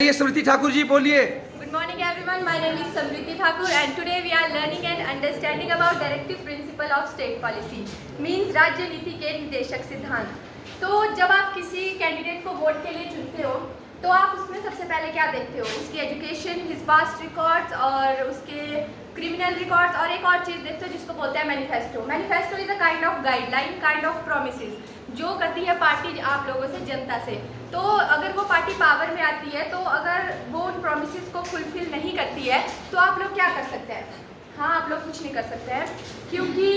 ये स्मृति ठाकुर जी बोलिए। Good morning everyone, my name is Samriti Thakur and today we are learning and understanding about directive principle of state policy means राज्य नीति के निर्देशक सिद्धांत। तो जब आप किसी कैंडिडेट को वोट के लिए चुनते हो तो आप उसमें सबसे पहले क्या देखते हो, उसकी एजुकेशन, हिज पास्ट रिकॉर्ड्स और उसके क्रिमिनल रिकॉर्ड्स और एक और चीज़ देखते हो जिसको बोलते हैं manifesto. Manifesto is a kind of guideline, kind of promises जो करती है पार्टी आप लोगों से, जनता से। तो अगर वो पार्टी पावर में आती है तो अगर वो उन प्रोमिसेस को फुलफिल नहीं करती है तो आप लोग क्या कर सकते हैं? हाँ, आप लोग कुछ नहीं कर सकते हैं, क्योंकि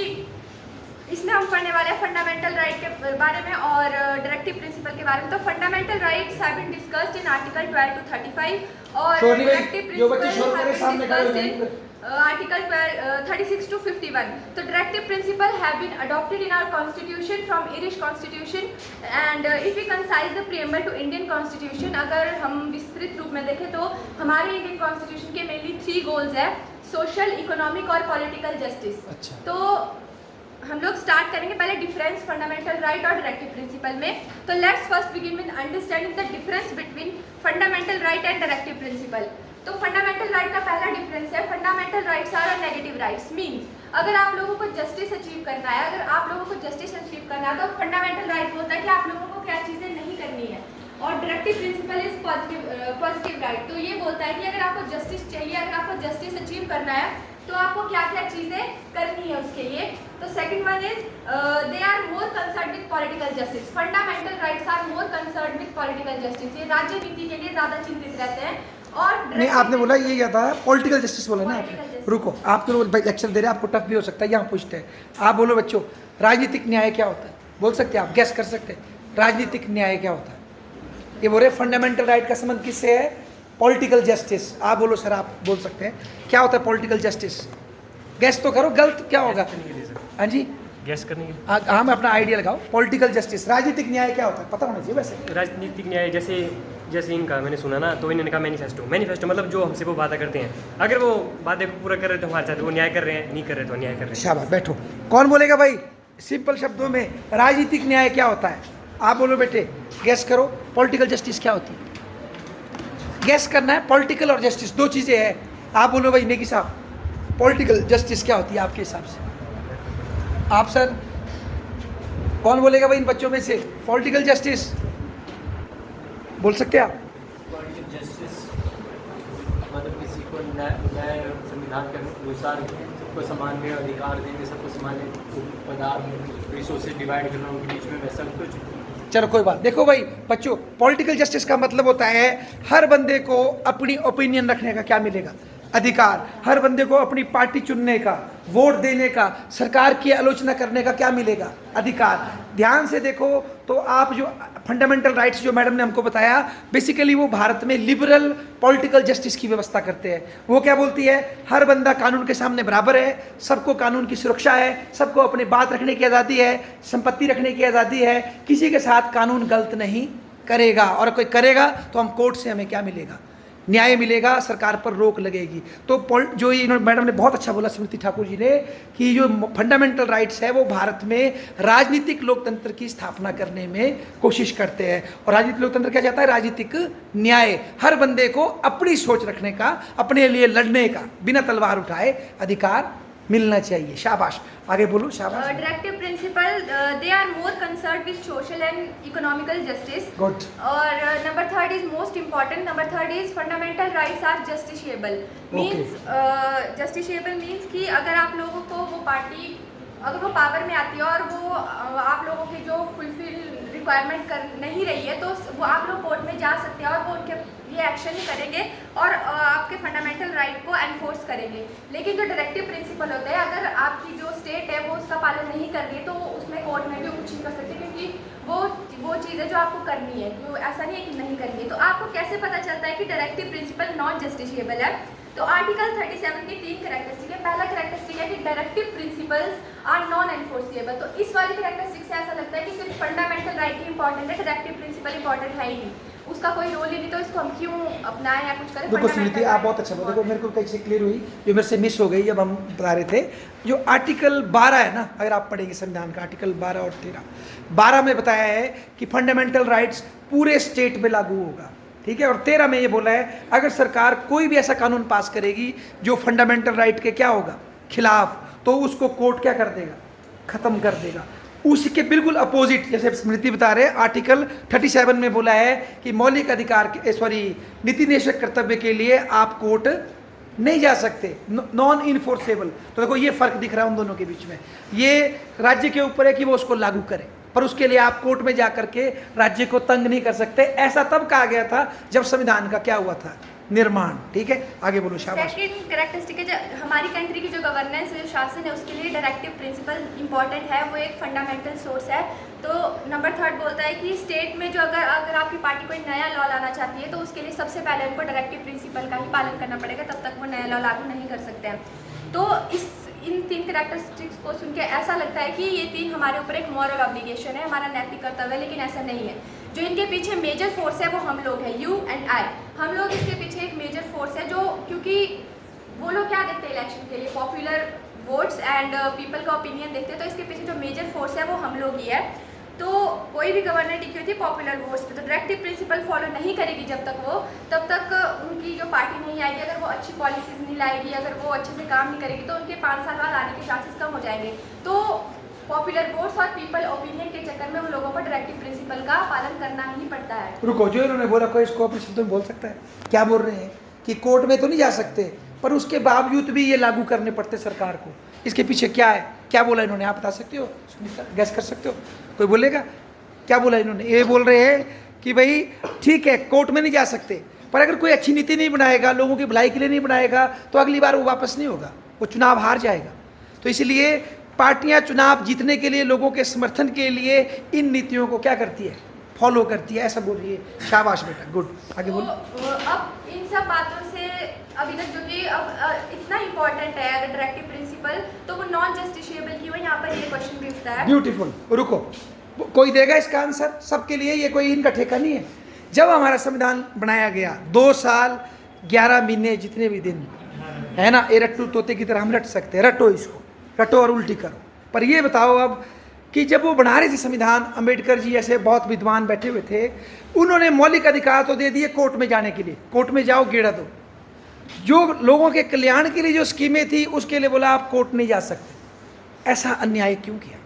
इसमें हम पढ़ने वाले हैं फंडामेंटल राइट के बारे में और डायरेक्टिव प्रिंसिपल के बारे में। तो fundamental rights have been discussed in article 12 to 35 और directive principle have been discussed in Article 36 to 51. So directive principle have been adopted in our constitution from Irish constitution and if we concise the preamble to Indian constitution, अगर हम विस्तृत रूप में देखें तो हमारे Indian constitution के mainly 3 goals है, सोशल, इकोनॉमिक और पॉलिटिकल जस्टिस। अच्छा। तो हम लोग स्टार्ट करेंगे पहले डिफरेंस फंडामेंटल राइट और डायरेक्टिव प्रिंसिपल में। तो let's first begin with understanding the difference between fundamental right and directive principle. तो फंडामेंटल राइट का पहला डिफरेंस है, fundamental rights are negative rights. Means अगर आप लोगों को जस्टिस अचीव करना है, अगर आप लोगों को जस्टिस अचीव करना है तो फंडामेंटल राइट होता है कि आप लोगों को क्या चीज़ें नहीं करनी है। और directive principal is positive right. तो ये बोलता है कि अगर आपको जस्टिस चाहिए, अगर आपको जस्टिस अचीव करना है तो आपको क्या क्या चीज़ें करनी है उसके लिए। तो second one is they are more concern with political justice. Fundamental rights are more concern with political justice. ये राज्य नीति के लिए ज़्यादा चिंतित रहते हैं। और नहीं, आपने बोला ये क्या था, पॉलिटिकल जस्टिस बोला ना आपने। रुको, आपके लोग लेक्चर दे रहे हैं, आपको टफ भी हो सकता है, यहाँ पूछते हैं। आप बोलो बच्चों, राजनीतिक न्याय क्या होता है? बोल सकते हैं आप, गैस कर सकते हैं राजनीतिक न्याय क्या होता है? ये बोल रहे फंडामेंटल राइट का संबंध किससे है? Political justice. आप बोलो सर, आप बोल सकते हैं क्या होता है पॉलिटिकल जस्टिस? गैस तो करो, गलत क्या होगा? हाँ जी, गैस करने के लिए। हाँ, मैं अपना आइडिया लगाओ। पॉलिटिकल जस्टिस, राजनीतिक न्याय क्या होता है पता होना चाहिए वैसे। राजनीतिक न्याय जैसे इनका मैंने सुना ना, तो इन्होंने कहा मैनिफेस्टो मतलब जो हमसे वो वादा करते हैं, अगर वो वादे को पूरा कर रहे तो हमारे साथ वो न्याय कर रहे हैं, नहीं कर रहे तो अन्याय कर रहे हैं। शाबाश, बैठो। कौन बोलेगा भाई सिंपल शब्दों में राजनीतिक न्याय क्या होता है? आप बोलो बेटे, गैस करो। पॉलिटिकल जस्टिस क्या होती है? गैस करना है। पॉलिटिकल और जस्टिस दो चीज़ें हैं। आप बोलो भाई नेकी साहब, पॉलिटिकल जस्टिस क्या होती है आपके हिसाब से? आप सर, कौन बोलेगा भाई इन बच्चों में से पॉलिटिकल जस्टिस? बोल सकते हैं आप? पॉलिटिकल जस्टिस मतलब किसी को न्याय संविधान के अनुसार सबको समान अधिकार देंगे, सबको समान पदार्थ रिसोर्सेज डिवाइड करना उनके बीच में, वैसा कुछ। चलो कोई बात। देखो भाई बच्चों, पॉलिटिकल जस्टिस का मतलब होता है हर बंदे को अपनी ओपिनियन रखने का क्या मिलेगा? अधिकार। हर बंदे को अपनी पार्टी चुनने का, वोट देने का, सरकार की आलोचना करने का क्या मिलेगा? अधिकार। ध्यान से देखो तो आप जो फंडामेंटल राइट्स जो मैडम ने हमको बताया, बेसिकली वो भारत में लिबरल पॉलिटिकल जस्टिस की व्यवस्था करते हैं। वो क्या बोलती है? हर बंदा कानून के सामने बराबर है, सबको कानून की सुरक्षा है, सबको अपनी बात रखने की आज़ादी है, संपत्ति रखने की आज़ादी है, किसी के साथ कानून गलत नहीं करेगा, और कोई करेगा तो हम कोर्ट से हमें क्या मिलेगा? न्याय मिलेगा, सरकार पर रोक लगेगी। तो जो इन्होंने मैडम ने बहुत अच्छा बोला स्मृति ठाकुर जी ने कि जो फंडामेंटल राइट्स है वो भारत में राजनीतिक लोकतंत्र की स्थापना करने में कोशिश करते हैं। और राजनीतिक लोकतंत्र क्या चाहता है? राजनीतिक न्याय। हर बंदे को अपनी सोच रखने का, अपने लिए लड़ने का, बिना तलवार उठाए अधिकार मिलना चाहिए। शाबाश, आगे बोलो। शाबाश। Directive principle they are more concern with social and economical justice. Good. और number third is most important, number third is fundamental rights are justiciable. Means justiciable means कि अगर आप लोगों को वो पार्टी अगर वो पावर में आती है और वो आप लोगों की जो फुलफिल रिक्वायरमेंट कर नहीं रही है तो वो आप लोग कोर्ट में जा सकते हैं और वो उनके ये एक्शन ही करेंगे और आपके फंडामेंटल राइट को एनफोर्स करेंगे। लेकिन जो डायरेक्टिव प्रिंसिपल होता है, अगर आपकी जो स्टेट है वो उसका पालन नहीं कर रही है तो उसमें कोर्ट में भी कुछ नहीं कर सकते, क्योंकि वो चीज़ है जो आपको करनी है, तो ऐसा नहीं है कि नहीं करनी है। तो आपको कैसे पता चलता है कि डायरेक्टिव प्रिंसिपल नॉन जस्टिशिएबल है? तो आर्टिकल 37 की 3 कैरेक्टरिस्टिक है। पहला कैरेक्टरिस्टिक है कि directive principles are non enforceable. तो इस वाली कैरेक्टरिस्टिक से ऐसा लगता है कि सिर्फ फंडामेंटल राइट ही इंपॉर्टेंट है, डायरेक्टिव प्रिंसिपल इंपॉर्टेंट है ही नहीं, उसका कोई रोल ही नहीं, तो इसको हम क्यों अपनाएं या कुछ करें? देखो स्मृति, आप बहुत अच्छा बोल। देखो मेरे को कैसे क्लियर हुई, जो मेरे से मिस हो गई जब हम बता रहे थे। जो आर्टिकल 12 है ना, अगर आप पढ़ेंगे संविधान का आर्टिकल 12 और 13, 12 में बताया है कि फंडामेंटल राइट्स पूरे स्टेट में लागू होगा। ठीक है। और 13 में ये बोला है अगर सरकार कोई भी ऐसा कानून पास करेगी जो फंडामेंटल राइट के क्या होगा खिलाफ, तो उसको कोर्ट क्या कर देगा, खत्म कर देगा। उसके बिल्कुल अपोजिट जैसे स्मृति बता रहे आर्टिकल 37 में बोला है कि मौलिक अधिकार के नीति निदेशक कर्तव्य के लिए आप कोर्ट नहीं जा सकते, नॉन इन्फोर्सेबल। तो देखो ये फर्क दिख रहा है उन दोनों के बीच में। ये राज्य के ऊपर है कि वो उसको लागू करे, पर उसके लिए आप कोर्ट में जाकर के राज्य को तंग नहीं कर सकते। ऐसा तब कहा गया था जब संविधान का क्या हुआ था, निर्माण। ठीक है, आगे बोलो। शाबाश। सेकंड कैरेक्टरिस्टिक है जो हमारी कंट्री की जो गवर्नेंस जो शासन है उसके लिए डायरेक्टिव प्रिंसिपल इंपॉर्टेंट है, वो एक फंडामेंटल सोर्स है। तो नंबर 3 बोलता है कि स्टेट में जो अगर आपकी पार्टी कोई नया लॉ लाना चाहती है तो उसके लिए सबसे पहले उनको डायरेक्टिव प्रिंसिपल का ही पालन करना पड़ेगा, तब तक वो नया लॉ लागू नहीं कर सकते हैं। तो इन 3 कैरेक्टरिस्टिक्स को सुन के ऐसा लगता है कि ये 3 हमारे ऊपर एक मॉरल ऑब्लिगेशन है, हमारा नैतिक कर्तव्य है, लेकिन ऐसा नहीं है। जो इनके पीछे मेजर फोर्स है वो हम लोग हैं, यू एंड आई। हम लोग इसके पीछे एक मेजर फोर्स है जो, क्योंकि वो लोग क्या देखते हैं इलेक्शन के लिए, पॉपुलर वोट्स एंड पीपल का ओपिनियन देखते हैं, तो इसके पीछे जो मेजर फोर्स है वो हम लोग ही है। तो कोई भी गवर्नर टिकी होती है पॉपुलर वोट्स पे, तो डायरेक्टिव प्रिंसिपल फॉलो नहीं करेगी जब तक वो, तब तक उनकी जो पार्टी नहीं आएगी, अगर वो अच्छी पॉलिसीज नहीं लाएगी, अगर वो अच्छे से काम नहीं करेगी, तो उनके 5 साल बाद आने के चांसेस कम हो जाएंगे। तो पॉपुलर वोट्स और पीपल ओपिनियन के चक्कर में उन लोगों को डायरेक्टिव प्रिंसिपल का पालन करना ही पड़ता है। रुको, जो इन्होंने बोला कोई इसको अपने शब्दों में बोल सकता है? क्या बोल रहे हैं कि कोर्ट में तो नहीं जा सकते, पर उसके बावजूद भी ये लागू करने पड़ते सरकार को। इसके पीछे क्या है, क्या बोला इन्होंने, आप बता सकते हो, गैस कर सकते हो? कोई बोलेगा क्या बोला इन्होंने? ये बोल रहे हैं कि भाई ठीक है कोर्ट में नहीं जा सकते, पर अगर कोई अच्छी नीति नहीं बनाएगा, लोगों की भलाई के लिए नहीं बनाएगा, तो अगली बार वो वापस नहीं होगा, वो चुनाव हार जाएगा। तो इसलिए पार्टियां चुनाव जीतने के लिए, लोगों के समर्थन के लिए इन नीतियों को क्या करती है, फॉलो करती है। ऐसा बोल रही है। शाबाश बेटा, गुड। आगे बोलो। अब इन सब बातों से अभी तक जो कि अब इतना इम्पोर्टेंट है अगर डायरेक्टिव प्रिंसिपल, तो वो नॉन जस्टिशिएबल क्यों है, यहाँ पर ये क्वेश्चन भी उठता है। ब्यूटीफुल। रुको, कोई देगा इसका आंसर? सबके लिए ये कोई इनका ठेका नहीं है। जब हमारा संविधान बनाया गया 2 साल 11 महीने जितने भी दिन है ना, ये रट्टू तोते की तरह हम रट सकते हैं, रटो इसको, रटो और उल्टी करो। पर ये बताओ अब कि जब वो बना रहे थे संविधान, अंबेडकर जी ऐसे बहुत विद्वान बैठे हुए थे, उन्होंने मौलिक अधिकार तो दे दिए कोर्ट में जाने के लिए, कोर्ट में जाओ गेड़ा दो। जो लोगों के कल्याण के लिए जो स्कीमें थी उसके लिए बोला आप कोर्ट नहीं जा सकते। ऐसा अन्याय क्यों किया?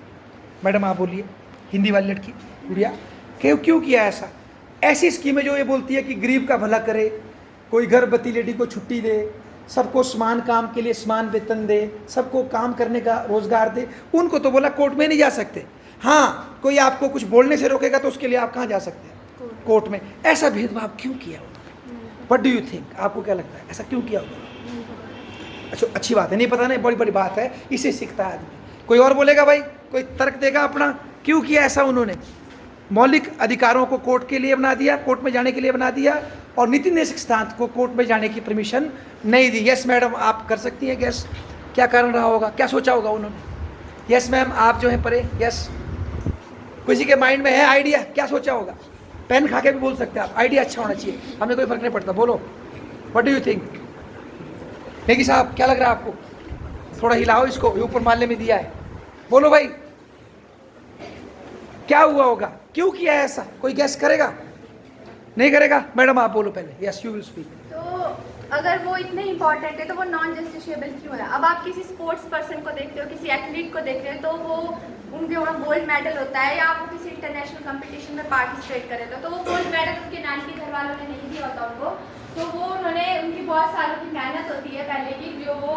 मैडम आप बोलिए, हिंदी वाली लड़की गुड़िया, क्यों किया ऐसा? ऐसी स्कीमें जो ये बोलती है कि गरीब का भला करे, कोई गर्भवती लेडी को छुट्टी दे, सबको समान काम के लिए समान वेतन दे, सबको काम करने का रोजगार दे, उनको तो बोला कोर्ट में नहीं जा सकते। हाँ, कोई आपको कुछ बोलने से रोकेगा तो उसके लिए आप कहाँ जा सकते हैं? कोर्ट में। ऐसा भेदभाव क्यों किया होगा? What do you think? आपको क्या लगता है ऐसा क्यों किया होगा? अच्छा, अच्छी बात है, नहीं पता नहीं, बड़ी बड़ी बात है, इसे सीखता है आदमी। कोई और बोलेगा भाई, कोई तर्क देगा अपना, क्यों किया ऐसा उन्होंने? मौलिक अधिकारों को कोर्ट के लिए बना दिया, कोर्ट में जाने के लिए बना दिया, और नीति निदेशक सिद्धांत को कोर्ट में जाने की परमिशन नहीं दी। यस मैडम, आप कर सकती हैं गैस, क्या कारण रहा होगा, क्या सोचा होगा उन्होंने? यस मैम, आप जो है परे, यस, किसी के माइंड में है आइडिया, क्या सोचा होगा? पेन खा के भी बोल सकते हैं आप, आइडिया अच्छा होना चाहिए, हमें कोई फर्क नहीं पड़ता। बोलो, what do you think? Negi साहब, क्या लग रहा है आपको? थोड़ा हिलाओ इसको, ऊपर मारने में दिया है। बोलो भाई, क्या हुआ होगा, क्यों किया है ऐसा? कोई गैस करेगा? नहीं करेगा? मैडम आप बोलो पहले। Yes, you will speak. तो अगर वो इतने इंपॉर्टेंट है तो वो नॉन जस्टिशिएबल क्यों है? अब आप किसी स्पोर्ट्स पर्सन को देखते हो, किसी एथलीट को देख रहे हो, तो वो उनके वहाँ गोल्ड मेडल होता है, या आप किसी इंटरनेशनल कंपटीशन में पार्टिसिपेट कर रहे हो, तो वो गोल्ड मेडल उनके नानी के घर वालों ने नहीं दिया होता उनको, तो वो उन्होंने, उनकी बहुत सालों की मेहनत होती है पहले की, जो वो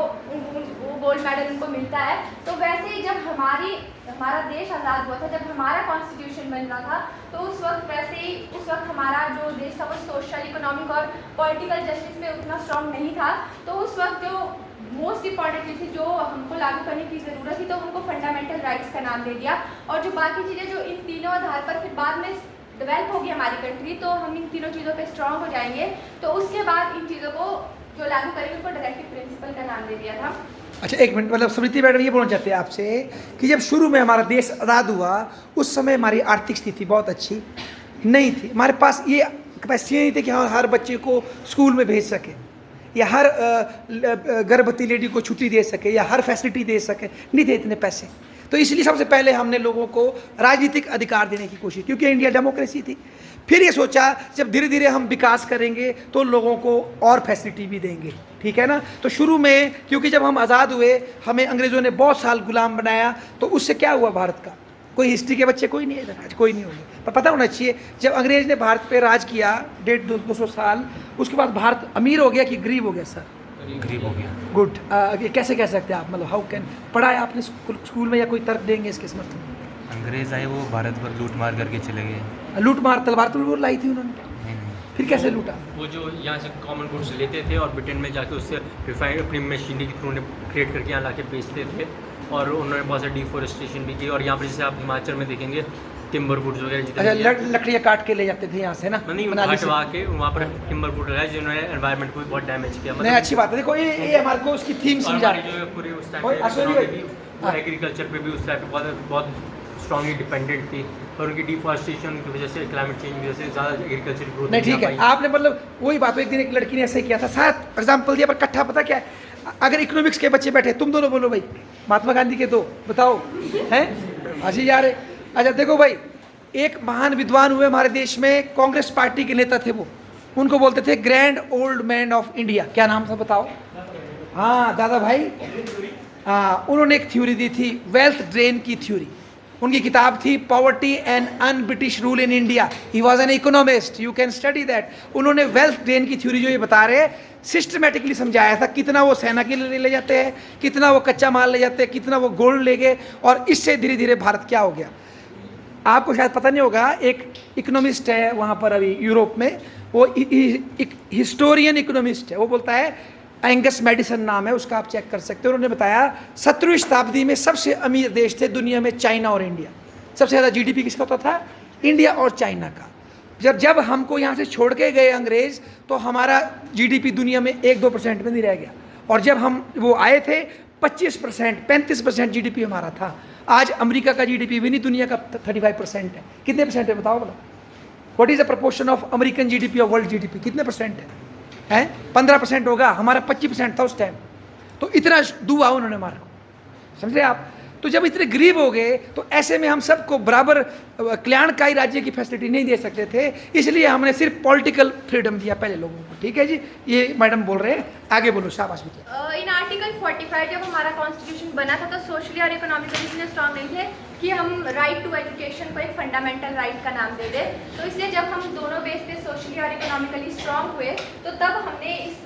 गोल्ड मेडल उनको मिलता है। तो वैसे ही जब हमारा देश आज़ाद हुआ था, जब हमारा कॉन्स्टिट्यूशन बन रहा था, तो उस वक्त वैसे ही उस वक्त हमारा जो देश था वो सोशल, इकोनॉमिक और पॉलिटिकल जस्टिस में उतना स्ट्रॉन्ग नहीं था। तो उस वक्त जो मोस्ट इंपॉर्टेंट चीज़ थी जो हमको लागू करने की ज़रूरत थी, तो उनको फंडामेंटल राइट्स का नाम दे दिया, और जो बाकी चीज़ें जो इन तीनों आधार पर फिर बाद में डेवलप होगी हमारी कंट्री, तो हम इन तीनों चीज़ों पे स्ट्रॉन्ग हो जाएंगे, तो उसके बाद इन चीज़ों को जो लागू करेंगे उनको डायरेक्टिव प्रिंसिपल का नाम दे दिया था। अच्छा, एक मिनट, मतलब स्मृति मैडम ये बोलना चाहते हैं आपसे कि जब शुरू में हमारा देश आज़ाद हुआ उस समय हमारी आर्थिक स्थिति बहुत अच्छी नहीं थी, हमारे पास ये कैपेसिटी नहीं थी कि हर बच्चे को स्कूल में भेज सके, या हर गर्भवती लेडी को छुट्टी दे सके, या हर फैसिलिटी दे सके, नहीं थे इतने पैसे। तो इसलिए सबसे पहले हमने लोगों को राजनीतिक अधिकार देने की कोशिश, क्योंकि इंडिया डेमोक्रेसी थी। फिर ये सोचा जब धीरे धीरे हम विकास करेंगे तो लोगों को और फैसिलिटी भी देंगे, ठीक है ना। तो शुरू में क्योंकि जब हम आज़ाद हुए हमें अंग्रेज़ों ने बहुत साल गुलाम बनाया, तो उससे क्या हुआ भारत का, कोई हिस्ट्री के बच्चे कोई नहीं है इधर आज, कोई नहीं होंगे, पर पता होना चाहिए जब अंग्रेज़ ने भारत पे राज किया 150-200 साल, उसके बाद भारत अमीर हो गया कि गरीब हो गया सर? गरीब हो गया। गुड। ये कैसे कह सकते हैं आप, मतलब हाउ कैन, पढ़ा है आपने स्कूल में या कोई तर्क देंगे इसके समर्थन में? अंग्रेज आए वो भारत पर लूट मार करके चले गए। लूट मार, तलवार तलवार लाई थी उन्होंने, नहीं नहीं, फिर कैसे लूटा? वो जो यहाँ से कॉमन गुड्स लेते थे और ब्रिटेन में जाके उससे रिफाइंड अपनी मशीनरी के थ्रू क्रिएट करके यहाँ लाके बेचते थे, और उन्होंने बहुत सारी डिफोरेस्टेशन भी की। और यहाँ पर जैसे आप हिमाचल में देखेंगे टिम्बर वुड्स वगैरह अच्छा, जितने लकड़ियाँ काट के ले जाते थे यहाँ से ना, नहीं मनाली से। हटवा के वहाँ पर टिम्बर वुड लगाए जिन्होंने एनवायरनमेंट को भी बहुत डैमेज किया। नहीं, अच्छी बात है। देखो ये हमारे को उसकी थीम और समझा हमारी जो पूरी उस टाइम ओए, पे अश्विनी economy भाई। भी वो एग्रीकल्चर पे भी उस टाइम पे बहुत स्ट्रांगली डिपेंडेंट थी, और उनकी डिफॉरेस्टेशन की वजह से, क्लाइमेट चेंज की वजह से ज़्यादा एग्रीकल्चर ग्रोथ नहीं, ठीक है। आपने मतलब वही बात, एक दिन एक लड़की ने ऐसे किया था, शायद एग्जाम्पल दिया, पर कट्ठा पता क्या है, अगर इकोनॉमिक्स के बच्चे बैठे, तुम दोनों बोलो भाई, महात्मा गांधी के दो बताओ हैं, हंसी जा रहे। अच्छा देखो भाई, एक महान विद्वान हुए हमारे देश में, कांग्रेस पार्टी के नेता थे वो, उनको बोलते थे grand old man of India. क्या नाम था बताओ? हाँ दादा भाई, हाँ, उन्होंने एक थ्योरी दी थी, वेल्थ ड्रेन की थ्योरी। उनकी किताब थी poverty and un British rule in India. He was an economist, you can study that. उन्होंने वेल्थ ड्रेन की थ्योरी जो ये बता रहे हैं, सिस्टमेटिकली समझाया था, कितना वो सेना के लिए ले जाते हैं, कितना वो कच्चा माल ले जाते हैं, कितना वो गोल्ड ले गए, और इससे धीरे धीरे भारत क्या हो गया। आपको शायद पता नहीं होगा, एक इकोनॉमिस्ट है वहाँ पर अभी यूरोप में, वो एक हिस्टोरियन इकोनॉमिस्ट है, वो बोलता है, एंगस मेडिसन नाम है उसका, आप चेक कर सकते हो। उन्होंने बताया 17वीं शताब्दी में सबसे अमीर देश थे दुनिया में चाइना और इंडिया। सबसे ज़्यादा जीडीपी किसका होता था? इंडिया और चाइना का। जब हमको यहाँ से छोड़ के गए अंग्रेज़, तो हमारा जीडीपी दुनिया में 1-2% में नहीं रह गया, और जब हम वो आए थे 25%, 35% जीडीपी हमारा था। आज अमेरिका का जीडीपी भी नहीं, दुनिया का 35% है। कितने परसेंट है बताओ भला? What is the proportion of American GDP और वर्ल्ड जीडीपी? कितने परसेंट है? 15% होगा, हमारा 25% था उस टाइम। तो इतना दुआ उन्होंने मारा, समझे आप? तो जब इतने गरीब हो गए, तो ऐसे में हम सबको बराबर कल्याणकारी राज्य की फैसिलिटी नहीं दे सकते थे, इसलिए हमने सिर्फ पॉलिटिकल फ्रीडम दिया पहले लोगों को। ठीक है जी, ये मैडम बोल रहे हैं, आगे बोलो, शाबाश बेटा। इन आर्टिकल 45 जब हमारा कॉन्स्टिट्यूशन बना था, तो सोशली और इकोनॉमिकली इतने स्ट्रांग नहीं थे कि हम राइट टू एजुकेशन को एक फंडामेंटल राइट का नाम दे दें। तो इसलिए जब हम दोनों बेस पे सोशली और इकोनॉमिकली स्ट्रांग हुए, तो तब हमने इस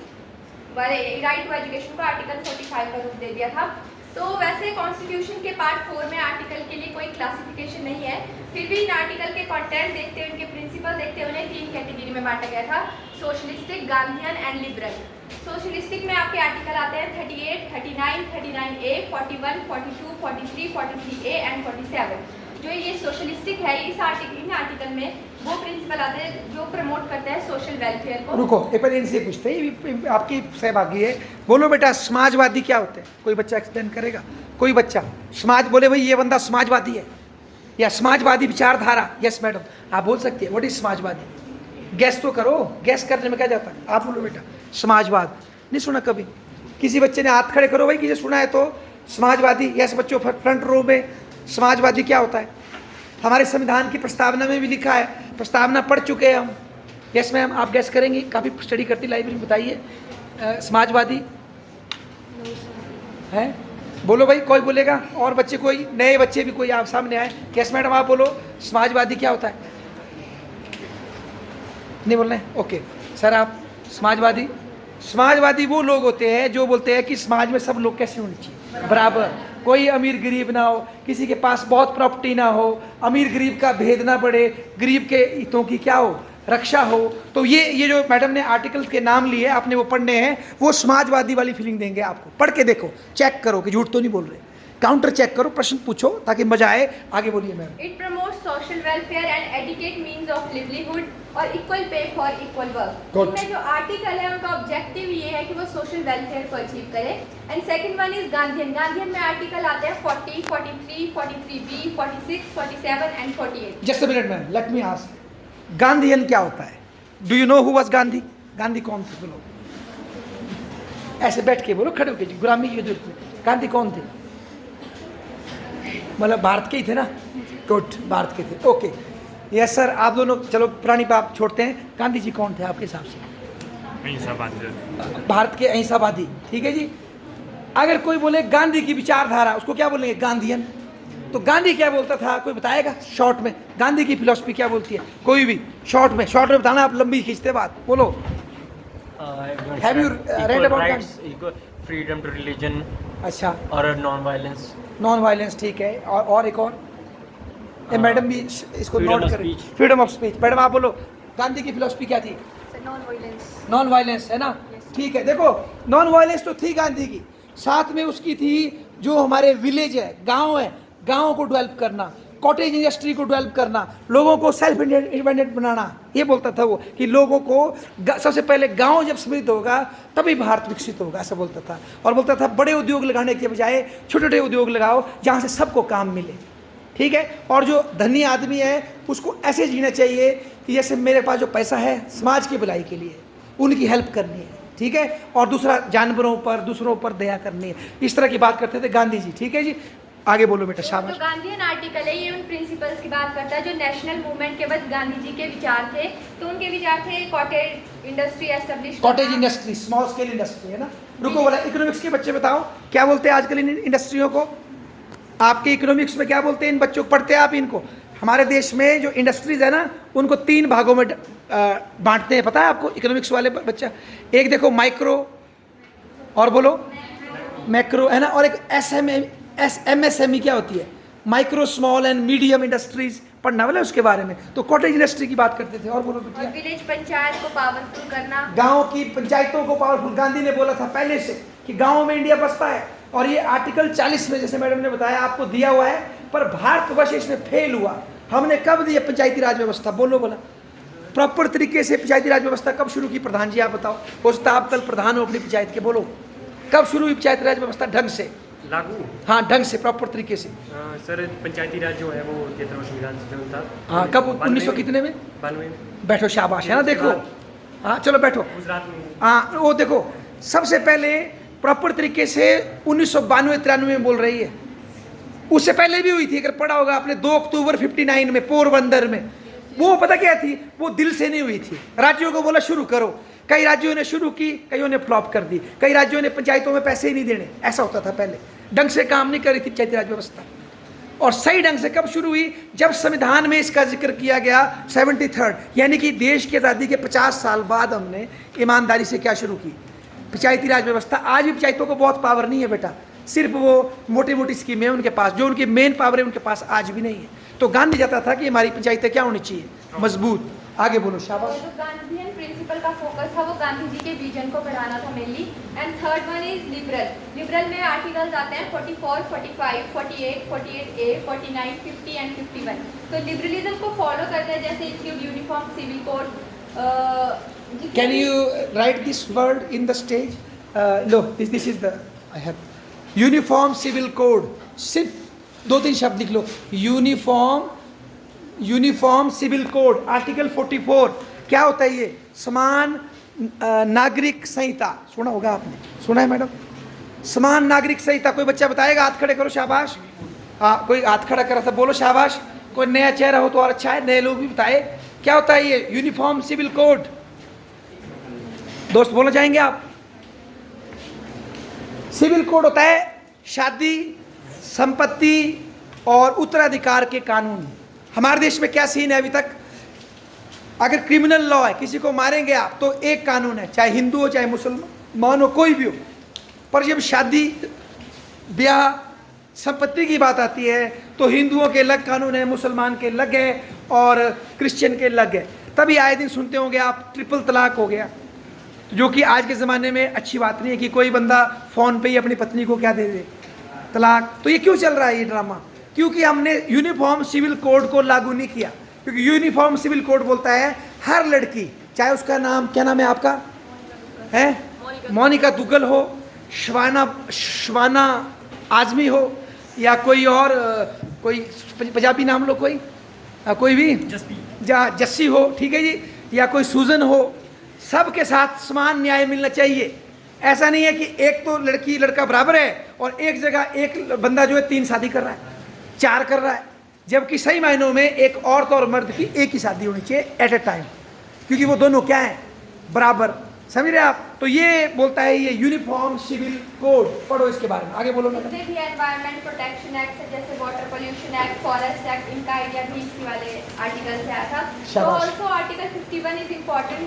राइट टू एजुकेशन को आर्टिकल 45 का रूप दे दिया था। तो वैसे कॉन्स्टिट्यूशन के पार्ट 4 में आर्टिकल के लिए कोई क्लासिफिकेशन नहीं है, फिर भी इन आर्टिकल के कंटेंट देखते हुए, उनके प्रिंसिपल देखते हुए उन्हें 3 कैटेगरी में बांटा गया था, socialistic, Gandhian and liberal. Socialistic में आपके आर्टिकल आते हैं 38, 39, 39A, 41, 42, 43, 43A एंड 47। जो ये सोशलिस्टिक है, इस आर्टिकल में वो प्रिंसिपल आते हैं जो प्रमोट करते हैं सोशल वेलफेयर को। रुको, एक बार इनसे पूछते हैं, ये आपकी सहभागी है, बोलो बेटा समाजवादी क्या होते हैं? कोई बच्चा एक्सप्लेन करेगा? कोई बच्चा समाज बोले भाई ये बंदा समाजवादी है, या समाजवादी विचारधारा। यस मैडम, आप बोल सकती है, व्हाट इज समाजवादी? गैस तो करो, गैस करने में क्या जाता है? आप बोलो बेटा। समाजवाद नहीं सुना कभी? किसी बच्चे ने हाथ खड़े करो भाई, किसी सुना है तो? समाजवादी। यस बच्चों, फ्रंट रो में। समाजवादी क्या होता है? हमारे संविधान की प्रस्तावना में भी लिखा है, प्रस्तावना पढ़ चुके हैं हम। यस मैम, आप गैस करेंगी? काफ़ी स्टडी करती लाइब्रेरी, बताइए समाजवादी है? बोलो भाई, कोई बोलेगा? और बच्चे, कोई नए बच्चे भी कोई आप सामने आए? यस मैडम, आप बोलो समाजवादी क्या होता है? नहीं बोलना है? ओके सर, आप समाजवादी। समाजवादी वो लोग होते हैं जो बोलते हैं कि समाज में सब लोग कैसे होने चाहिए, बराबर, कोई अमीर गरीब ना हो, किसी के पास बहुत प्रॉपर्टी ना हो, अमीर गरीब का भेद ना बढ़े, गरीब के हितों की क्या हो, रक्षा हो। तो ये जो मैडम ने आर्टिकल के नाम लिए, आपने वो पढ़ने हैं, वो समाजवादी वाली फीलिंग देंगे आपको। पढ़ के देखो, चेक करो कि झूठ तो नहीं बोल रहे, काउंटर चेक करो, प्रश्न पूछो ताकि मजा आए। आगे बोलिए ma'am. It promotes social welfare and adequate means of livelihood और equal pay for equal work. इनमें जो आर्टिकल है उनका ऑब्जेक्टिव ये है कि वो सोशल वेलफेयर को अचीव करे। And second one is Gandhian. Gandhian में आर्टिकल आते हैं 40, 43, 43B, 46, 47 and 48। Just a minute ma'am, let me ask, Gandhian क्या होता है? Do you know who was Gandhi? Gandhi कौन थे? बोलो, ऐसे बैठ के बोलो, खड़े होके, गुलामी की जरूरत नहीं। गांधी कौन थे? मतलब भारत के ही थे ना? गुड, भारत के थे, ओके। यस सर, आप दोनों चलो पुरानी बात छोड़ते हैं। गांधी जी कौन थे आपके हिसाब से? भारत के अहिंसावादी, ठीक है जी। अगर कोई बोले गांधी की विचारधारा, उसको क्या बोलेंगे? गांधीयन। तो गांधी क्या बोलता था, कोई बताएगा शॉर्ट में? गांधी की फिलॉसफी क्या बोलती है? कोई भी शॉर्ट में बताना, आप लंबी खींचते बात बोलो। Have you read about that? Freedom to religion अच्छा, और नॉन वायलेंस। नॉन वायलेंस, ठीक है। और एक और ये मैडम भी इसको freedom नोट of करें। speech। Freedom of speech. Madam आप बोलो, गांधी की फिलॉसफी क्या थी? Non violence. नॉन वायलेंस, है ना? ठीक है, देखो नॉन वायलेंस तो थी गांधी की, साथ में उसकी थी जो हमारे विलेज है, गांव है, गांव को डेवलप करना, कॉटेज इंडस्ट्री को डेवलप करना, लोगों को सेल्फ इंडिपेंडेंट बनाना। ये बोलता था वो कि लोगों को सबसे पहले गांव जब समृद्ध होगा तभी भारत विकसित होगा, ऐसा बोलता था। और बोलता था बड़े उद्योग लगाने के बजाय छोटे छोटे उद्योग लगाओ जहाँ से सबको काम मिले, ठीक है। और जो धनी आदमी है उसको ऐसे जीना चाहिए कि जैसे मेरे पास जो पैसा है समाज की भलाई के लिए, उनकी हेल्प करनी है, ठीक है। और दूसरा जानवरों पर, दूसरों पर दया करनी है। इस तरह की बात करते थे गांधी जी, ठीक है जी। आगे बोलो बेटा, जो शाबाश। गांधीयन आर्टिकल है ये उन प्रिंसिपल्स की बात करता है जो नेशनल मूवमेंट के बाद गांधी जी के विचार थे। तो उनके विचार थे cottage industry establish, cottage industry, small scale industry, है ना? रुको बोला, इकोनॉमिक्स के बच्चे बताओ क्या बोलते हैं आजकल इन इंडस्ट्रियों को? आपके इकोनॉमिक्स में क्या बोलते हैं इन बच्चों को? पढ़ते हैं आप इनको? हमारे देश में जो इंडस्ट्रीज है ना उनको 3 भागों में बांटते हैं, पता है आपको इकोनॉमिक्स वाले बच्चा? एक देखो माइक्रो, और बोलो मैक्रो, है ना? और एक MSME क्या होती है? Micro small and medium industries, पढ़ना वाला उसके बारे में। तो कॉटेज इंडस्ट्री की बात करते थे। और बोलो और बेटिया। विलेज पंचायत को पावरफुल करना, गांव की पंचायतों को पावरफुल। गांधी ने बोला था पहले से कि गांव में इंडिया बसता है, और ये आर्टिकल 40 में जैसे मैडम ने बताया आपको दिया हुआ है, पर भारतवर्ष इसमें फेल हुआ। हमने कब दी पंचायती राज व्यवस्था? बोलो बोला, प्रॉपर तरीके से पंचायती राज व्यवस्था कब शुरू की? प्रधान जी आप बताओ, हो सकता है आप कल प्रधान हो अपनी पंचायत के, बोलो कब शुरू हुई पंचायती राज व्यवस्था ढंग से? लागू, हाँ ढंग से, प्रॉपर तरीके से। सर पंचायती राज जो है वो 73वें संविधान संशोधन था। हाँ कब? 1900 कितने में? 92 में। बैठो, शाबाश, है ना? देखो, हाँ चलो बैठो। गुजरात में। हाँ वो देखो, सबसे पहले प्रॉपर तरीके से 1992-93 में बोल रही है। उससे पहले भी हुई थी, अगर पढ़ा होगा आपने, 2 अक्टूबर 59 में पोरबंदर में। वो पता क्या थी? वो दिल से नहीं हुई थी। राज्यों को बोला शुरू करो, कई राज्यों ने शुरू की, कईयों ने फ्लॉप कर दी, कई राज्यों ने पंचायतों में पैसे ही नहीं देने, ऐसा होता था पहले। ढंग से काम नहीं कर रही थी पंचायती राज व्यवस्था। और सही ढंग से कब शुरू हुई? जब संविधान में इसका जिक्र किया गया 73rd, यानी कि देश की आज़ादी के 50 साल बाद हमने ईमानदारी से क्या शुरू की? पंचायती राज व्यवस्था। आज भी पंचायतों को बहुत पावर नहीं है बेटा, सिर्फ वो मोटी मोटी स्कीमें उनके पास, जो उनकी मेन पावर है उनके पास आज भी नहीं है। तो गांधी चाहता था कि हमारी पंचायतें क्या होनी चाहिए? मजबूत। आगे बोलो, शाबाश। जो गांधीयन प्रिंसिपल का फोकस था वो गांधी जी के विजन को बढ़ाना था mainly. And third one is liberal. Liberal में आर्टिकल्स आते हैं 44, 45, 48, 48A, 49, 50 एंड 51। तो लिबरलिज्म को फॉलो करते हैं, जैसे include uniform civil code. Can you write this word in the stage? No, this is the I have uniform civil code. सिर्फ 2-3 शब्द लिख लो। Uniform civil code, article 44। क्या होता है ये? समान नागरिक संहिता। सुना होगा आपने, सुना है मैडम? समान नागरिक संहिता। कोई बच्चा बताएगा? हाथ खड़े करो, शाबाश। हाँ, कोई हाथ खड़ा कर रहा था, बोलो शाबाश। कोई नया चेहरा हो तो और अच्छा है, नए लोग भी बताए क्या होता है ये यूनिफॉर्म सिविल कोड। दोस्त बोलना चाहेंगे आप? सिविल कोड होता है शादी, संपत्ति और उत्तराधिकार के कानून। हमारे देश में क्या सीन है अभी तक? अगर क्रिमिनल लॉ है, किसी को मारेंगे आप, तो एक कानून है, चाहे हिंदू हो चाहे मुसलमान हो, कोई भी हो। पर जब शादी, ब्याह, संपत्ति की बात आती है तो हिंदुओं के अलग कानून है, मुसलमान के अलग है और क्रिश्चियन के अलग है। तभी आए दिन सुनते होंगे आप ट्रिपल तलाक हो गया, जो कि आज के ज़माने में अच्छी बात नहीं है कि कोई बंदा फ़ोन पे ही अपनी पत्नी को क्या दे दे, तलाक। तो ये क्यों चल रहा है ये ड्रामा? क्योंकि हमने यूनिफॉर्म सिविल कोड को लागू नहीं किया। क्योंकि यूनिफॉर्म सिविल कोड बोलता है हर लड़की, चाहे उसका नाम क्या नाम है आपका, है मोनिका दुग्गल हो, शवाना आजमी हो, या कोई और कोई पंजाबी नाम लो, कोई भी जस्सी हो, ठीक है जी, या कोई सूजन हो, सबके साथ समान न्याय मिलना चाहिए। ऐसा नहीं है कि एक तो लड़की लड़का बराबर है और एक जगह एक बंदा जो है 3 शादी कर रहा है। 4 कर रहा है, जबकि सही मायनों में एक औरत और मर्द की एक ही शादी होनी चाहिए एट ए टाइम, क्योंकि वो दोनों क्या हैं, बराबर। समझ रहे आप? तो ये बोलता है ये यूनिफॉर्म सिविल कोड, पढ़ो इसके बारे में, आगे बोलो मैडम। जितने भी एनवायरमेंट प्रोटेक्शन एक्ट है, जैसे water pollution act, forest act, इनका आइडिया भी इसी वाले आर्टिकल से आया था। तो शाबाश। Also article 51 is important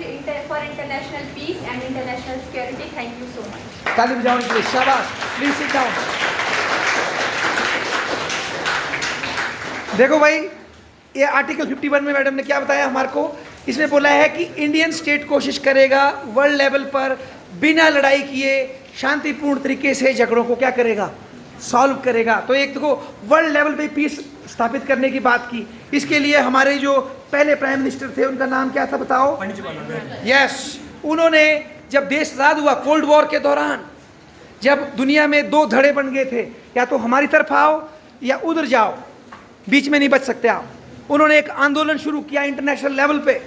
for international peace and international security. Thank you so much. ताली बजाओ इनके लिए, शाबाश। Please sit down. देखो भाई, ये आर्टिकल 51 में मैडम ने क्या बताया हमारे को, इसमें बोला है कि इंडियन स्टेट कोशिश करेगा वर्ल्ड लेवल पर बिना लड़ाई किए शांतिपूर्ण तरीके से झगड़ों को क्या करेगा, सॉल्व करेगा। तो एक देखो वर्ल्ड लेवल पे पीस स्थापित करने की बात की, इसके लिए हमारे जो पहले प्राइम मिनिस्टर थे उनका नाम क्या था बताओ? यस, उन्होंने जब देश आज़ाद हुआ कोल्ड वॉर के दौरान, जब दुनिया में 2 धड़े बन गए थे, या तो हमारी तरफ आओ या उधर जाओ, बीच में नहीं बच सकते आप। उन्होंने एक आंदोलन शुरू किया इंटरनेशनल लेवल पे,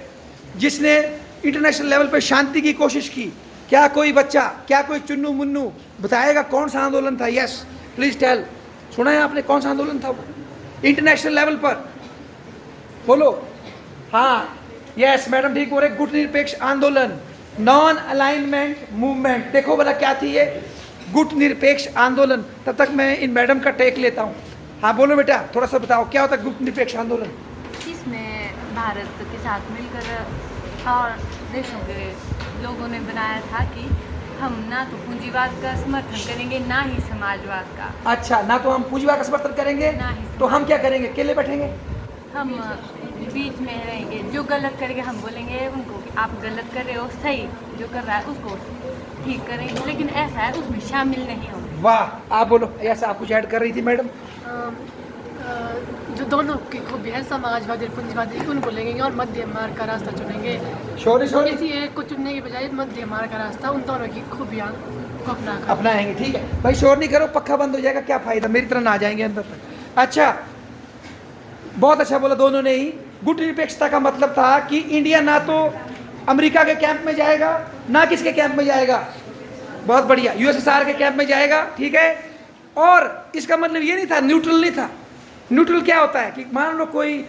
जिसने इंटरनेशनल लेवल पे शांति की कोशिश की। क्या कोई बच्चा, क्या कोई चुन्नू मुन्नू बताएगा कौन सा आंदोलन था? Yes please tell. सुना है आपने कौन सा आंदोलन था वो इंटरनेशनल लेवल पर? बोलो। हाँ यस मैडम ठीक बोल रहे, गुट निरपेक्ष आंदोलन, नॉन अलाइनमेंट मूवमेंट। देखो बोला क्या थी ये, गुट निरपेक्ष आंदोलन। तब तक मैं इन मैडम का टेक लेता हूँ। हाँ बोलो बेटा, थोड़ा सा बताओ क्या होता है गुट निरपेक्ष आंदोलन? इसमें भारत के साथ मिलकर और देशों के लोगों ने बनाया था कि हम ना तो पूंजीवाद का समर्थन करेंगे ना ही समाजवाद का। अच्छा, ना तो हम पूंजीवाद का समर्थन करेंगे, ना ही तो हम क्या करेंगे, अकेले बैठेंगे? हम बीच में रहेंगे, जो गलत करेंगे हम बोलेंगे उनको कि आप गलत कर रहे हो, सही जो कर रहा है उसको ठीक करेंगे, लेकिन ऐसा है उसमें शामिल नहीं होंगे। वाह, आप बोलो। ऐसा आप कुछ ऐड कर रही थी मैडम? जो दोनों की खूबी है, समाजवादी और पूंजीवादी, उनको लेंगे और मध्य मार्ग का रास्ता चुनेंगे। शोरी किसी एक को चुनने की बजाय मध्य मार्ग का रास्ता, उन दोनों की खूबियाँ को अपनाएंगे। ठीक है भाई, शोर नहीं करो, पक्का बंद हो जाएगा, क्या फायदा, मेरी तरह ना आ जाएंगे अंदर तक। अच्छा, बहुत अच्छा बोला दोनों ने ही। गुट निरपेक्षता का मतलब था कि इंडिया ना तो अमेरिका के कैंप में जाएगा, ना किसके कैंप में जाएगा, बहुत बढ़िया, यूएसएसआर के कैंप में जाएगा। ठीक है, और इसका मतलब ये नहीं था, न्यूट्रल नहीं था। न्यूट्रल क्या होता है कि मान लो कोई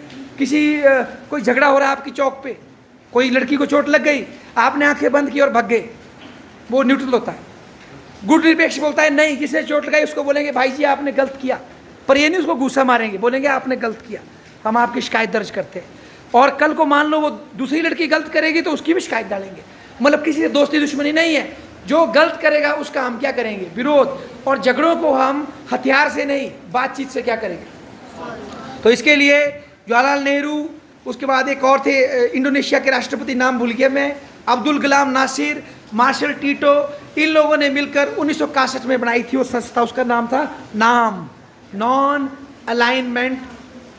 झगड़ा हो रहा है आपकी चौक पे, कोई लड़की को चोट लग गई, आपने आंखें बंद की और भाग गए, वो न्यूट्रल होता है। गुट निरपेक्ष बोलता है नहीं, जिसे चोट लगाई उसको बोलेंगे भाई जी आपने गलत किया, पर ये नहीं उसको गुस्सा मारेंगे, बोलेंगे आपने गलत किया, हम आपकी शिकायत दर्ज करते हैं। और कल को मान लो वो दूसरी लड़की गलत करेगी तो उसकी भी शिकायत डालेंगे। मतलब किसी से दोस्ती दुश्मनी नहीं है, जो गलत करेगा उसका हम क्या करेंगे, विरोध। और झगड़ों को हम हथियार से नहीं, बातचीत से क्या करेंगे। तो इसके लिए जवाहरलाल नेहरू, उसके बाद एक और थे इंडोनेशिया के राष्ट्रपति, नाम भूल गया मैं, अब्दुल कलाम नासिर, मार्शल टीटो, इन लोगों ने मिलकर 1961 में बनाई थी वो संस्था, उसका नाम था नॉन अलाइनमेंट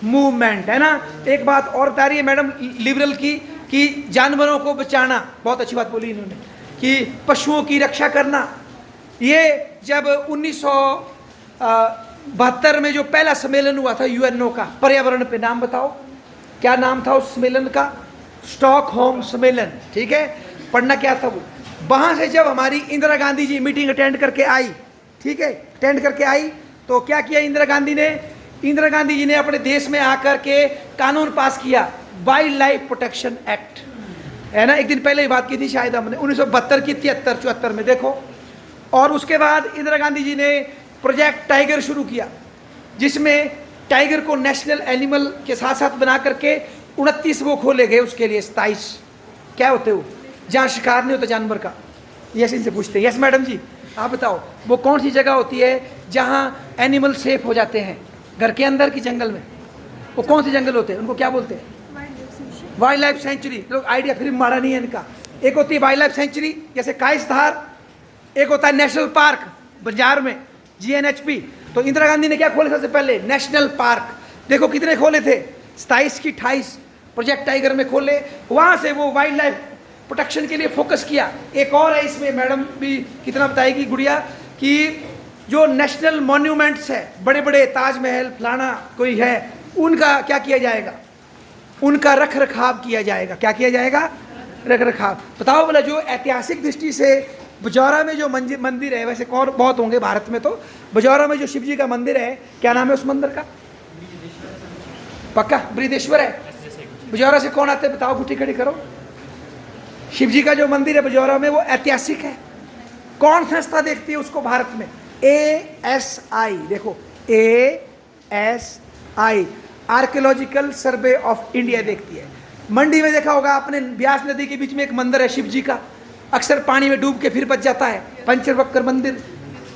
मूवमेंट, है ना। एक बात और बता रही है मैडम लिबरल की, कि जानवरों को बचाना, बहुत अच्छी बात बोली इन्होंने, कि पशुओं की रक्षा करना। ये जब 1972 में जो पहला सम्मेलन हुआ था यूएनओ का पर्यावरण पे, नाम बताओ क्या नाम था उस सम्मेलन का? स्टॉकहोम सम्मेलन। ठीक है, पढ़ना क्या था वो। वहाँ से जब हमारी इंदिरा गांधी जी मीटिंग अटेंड करके आई, ठीक है, अटेंड करके आई, तो क्या किया इंदिरा गांधी ने? इंदिरा गांधी जी ने अपने देश में आकर के कानून पास किया, वाइल्ड लाइफ प्रोटेक्शन एक्ट, है ना। एक दिन पहले ही बात की थी शायद हमने, 1972 की 73-74 में, देखो। और उसके बाद इंदिरा गांधी जी ने प्रोजेक्ट टाइगर शुरू किया, जिसमें टाइगर को नेशनल एनिमल के साथ साथ बना करके 29 वो खोले गए उसके लिए, 27 क्या होते हो, जहाँ शिकार नहीं होता जानवर का। यस, इनसे पूछते हैं। यस मैडम जी, आप बताओ वो कौन सी जगह होती है जहाँ एनिमल सेफ हो जाते हैं, घर के अंदर की जंगल में? वो कौन से जंगल होते हैं, उनको क्या बोलते हैं? Wild life sanctuary. लोग आइडिया फिर मारा नहीं है इनका। एक होती है वाइल्ड लाइफ सेंचुरी, जैसे काइस धार, एक होता है नेशनल पार्क बाजार में, GNHP। तो इंदिरा गांधी ने क्या खोले सबसे पहले? National park. देखो कितने खोले थे, 27 की 28 प्रोजेक्ट टाइगर में खोले। वहाँ से वो वाइल्ड लाइफ प्रोटेक्शन के लिए फोकस किया। एक और है इसमें, मैडम भी कितना बताएगी गुड़िया, कि जो नेशनल मॉन्यूमेंट्स है, बड़े बड़े ताजमहल फलाना कोई है, उनका क्या किया जाएगा? उनका रख रखाव किया जाएगा। क्या किया जाएगा? रख रखाव। बताओ बोला, जो ऐतिहासिक दृष्टि से बजौरा में जो मंदिर है, वैसे और बहुत होंगे भारत में, तो बजौरा में जो शिव जी का मंदिर है, क्या नाम है उस मंदिर का? पक्का बृहदेश्वर है? बुजौरा से कौन आते हैं बताओ, गुठी खड़ी करो। शिव जी का जो मंदिर है बुजौरा में वो ऐतिहासिक है। कौन संस्था देखती है उसको भारत में? ASI, देखो ASI, archaeological survey of India देखती है। मंडी में देखा होगा आपने, ब्यास नदी के बीच में एक मंदिर है शिव जी का, अक्सर पानी में डूब के फिर बच जाता है, पंचवक्र मंदिर,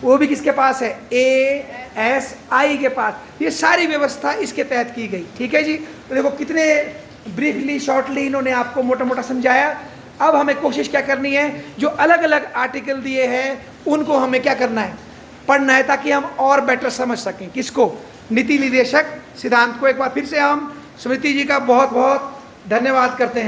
वो भी किसके पास है? ASI के पास। ये सारी व्यवस्था इसके तहत की गई। ठीक है जी। तो देखो कितने ब्रीफली शॉर्टली इन्होंने आपको मोटा मोटा समझाया। अब हमें कोशिश क्या करनी है, जो अलग अलग आर्टिकल दिए हैं उनको हमें क्या करना है, पढ़ना है, ताकि हम और बेटर समझ सकें किसको, नीति निदेशक सिद्धांत को। एक बार फिर से हम स्मृति जी का बहुत बहुत धन्यवाद करते हैं।